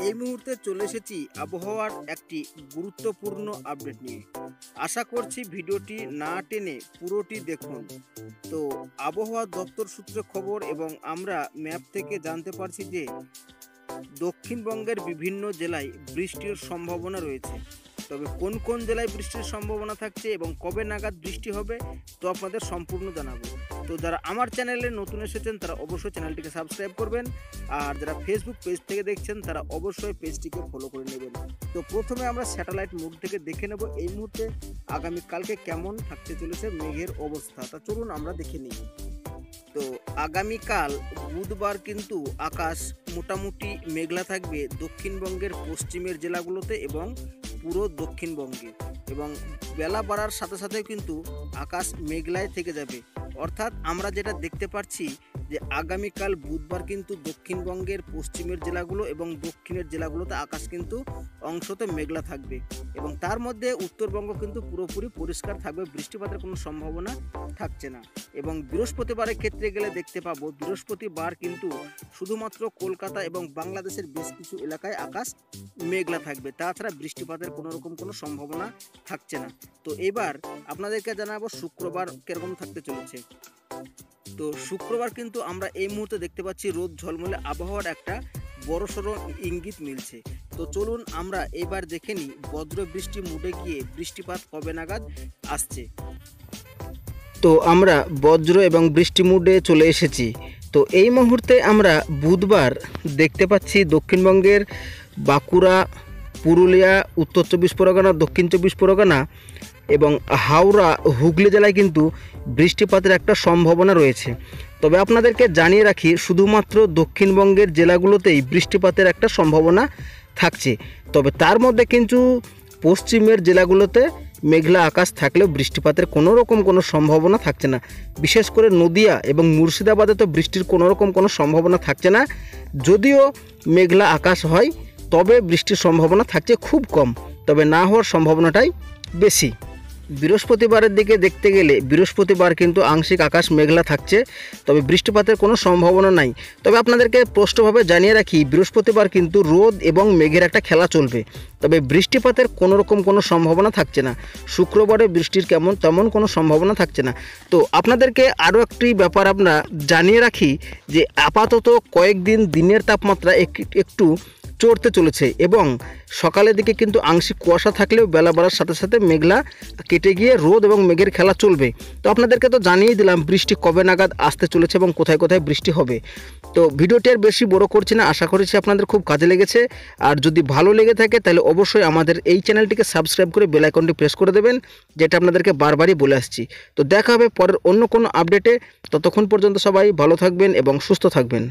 এই মুহূর্তে চলে এসেছি আবহাওয়ার একটি গুরুত্বপূর্ণ আপডেট নিয়ে। আশা করছি ভিডিওটি না টেনে পুরোটি দেখুন। তো আবহাওয়া দপ্তর সূত্রে খবর এবং আমরা ম্যাপ থেকে জানতে পারছি যে দক্ষিণবঙ্গের বিভিন্ন জেলায় বৃষ্টির সম্ভাবনা রয়েছে। তবে কোন কোন জেলায় বৃষ্টির সম্ভাবনা থাকছে এবং কবে নাগাদ বৃষ্টি হবে তো আপনাদের সম্পূর্ণ জানাবো। তো যারা আমার চ্যানেলে নতুন এসেছেন তারা অবশ্যই চ্যানেলটিকে সাবস্ক্রাইব করবেন, আর যারা ফেসবুক পেজ থেকে দেখছেন তারা অবশ্যই পেজটিকে ফলো করে নেবেন। তো প্রথমে আমরা স্যাটেলাইট মুড থেকে দেখে নেব এই মুহূর্তে আগামীকালকে কেমন থাকতে চলেছে মেঘের অবস্থা। তা চলুন আমরা দেখে নিই। তো আগামীকাল বুধবার কিন্তু আকাশ মোটামুটি মেঘলা থাকবে দক্ষিণবঙ্গের পশ্চিমের জেলাগুলোতে এবং পুরো দক্ষিণবঙ্গে, এবং বেলা বাড়ার সাথে সাথেও কিন্তু আকাশ মেঘলায় থেকে যাবে। অর্থাৎ আমরা যেটা দেখতে পাচ্ছি যে আগামীকাল বুধবার কিন্তু দক্ষিণবঙ্গের পশ্চিমের জেলাগুলো এবং দক্ষিণের জেলাগুলোতে আকাশ কিন্তু অংশতে মেঘলা থাকবে, এবং তার মধ্যে উত্তরবঙ্গ কিন্তু পুরোপুরি পরিষ্কার থাকবে, বৃষ্টিপাতের কোনো সম্ভাবনা থাকছে না। এবং বৃহস্পতিবারের ক্ষেত্রে গেলে দেখতে পাবো বৃহস্পতিবার কিন্তু শুধুমাত্র কলকাতা এবং বাংলাদেশের বেশ কিছু এলাকায় আকাশ মেঘলা থাকবে, তাছাড়া বৃষ্টিপাতের কোনো রকম কোনো সম্ভাবনা থাকছে না। তো এবার আপনাদেরকে জানাবো শুক্রবার কিরকম থাকতে চলেছে। তো শুক্রবার কিন্তু আমরা এই মুহূর্তে দেখতে পাচ্ছি রোদ ঝলমলে আবহাওয়ার একটা বড়সড় ইঙ্গিত মিলছে। তো চলুন আমরা এবার দেখে নিই বজ্র বৃষ্টি মুডে গিয়ে বৃষ্টিপাত কবে নাগাদ আসছে। তো আমরা বজ্র এবং বৃষ্টি মুডে চলে এসেছি। তো এই মুহূর্তে আমরা বুধবার দেখতে পাচ্ছি দক্ষিণবঙ্গের বাঁকুড়া, পুরুলিয়া, উত্তর 24 পরগনা, দক্ষিণ 24 পরগনা এবং হাওড়া, হুগলি জেলায় কিন্তু বৃষ্টিপাতের একটা সম্ভাবনা রয়েছে। তবে আপনাদেরকে জানিয়ে রাখি শুধুমাত্র দক্ষিণবঙ্গের জেলাগুলোতেই বৃষ্টিপাতের একটা সম্ভাবনা থাকছে। তবে তার মধ্যে কিন্তু পশ্চিমের জেলাগুলোতে মেঘলা আকাশ থাকলেও বৃষ্টিপাতের কোনো রকম কোনো সম্ভাবনা থাকছে না। বিশেষ করে নদিয়া এবং মুর্শিদাবাদে তো বৃষ্টির কোনো রকম কোনো সম্ভাবনা থাকছে না। যদিও মেঘলা আকাশ হয় তবে বৃষ্টির সম্ভাবনা থাকছে খুব কম, তবে না হওয়ার সম্ভাবনাটাই বেশি। বৃহস্পতিবারের দিকে দেখতে গেলে বৃহস্পতিবার কিন্তু আংশিক আকাশ মেঘলা থাকছে, তবে বৃষ্টিপাতের কোনো সম্ভাবনা নাই। তবে আপনাদেরকে স্পষ্টভাবে জানিয়ে রাখি বৃহস্পতিবার কিন্তু রোদ এবং মেঘের একটা খেলা চলবে, তবে বৃষ্টিপাতের কোনো রকম কোনো সম্ভাবনা থাকছে না। শুক্রবারে বৃষ্টির তেমন কোনো সম্ভাবনা থাকছে না। তো আপনাদেরকে আরও একটি ব্যাপার আমরা জানিয়ে রাখি যে আপাতত কয়েকদিন দিনের তাপমাত্রা একটু চড়তে চলেছে, এবং সকালের দিকে কিন্তু আংশিক কুয়াশা থাকলেও বেলা বাড়ার সাথে সাথে মেঘলা কেটে গিয়ে রোদ এবং মেঘের খেলা চলবে। তো আপনাদেরকে তো জানিয়ে দিলাম বৃষ্টি কবে নাগাদ আসতে চলেছে এবং কোথায় কোথায় বৃষ্টি হবে। তো ভিডিওটি আর বেশি বড় করছি না, আশা করছি আপনাদের খুব কাজে লেগেছে। আর যদি ভালো লেগে থাকে তাহলে অবশ্যই আমাদের এই চ্যানেলটিকে সাবস্ক্রাইব করে বেল আইকনটি প্রেস করে দেবেন, যেটা আপনাদেরকে বারবারই বলে আসছি। তো দেখা হবে পরের অন্য কোনো আপডেটে। ততক্ষণ পর্যন্ত সবাই ভালো থাকবেন এবং সুস্থ থাকবেন।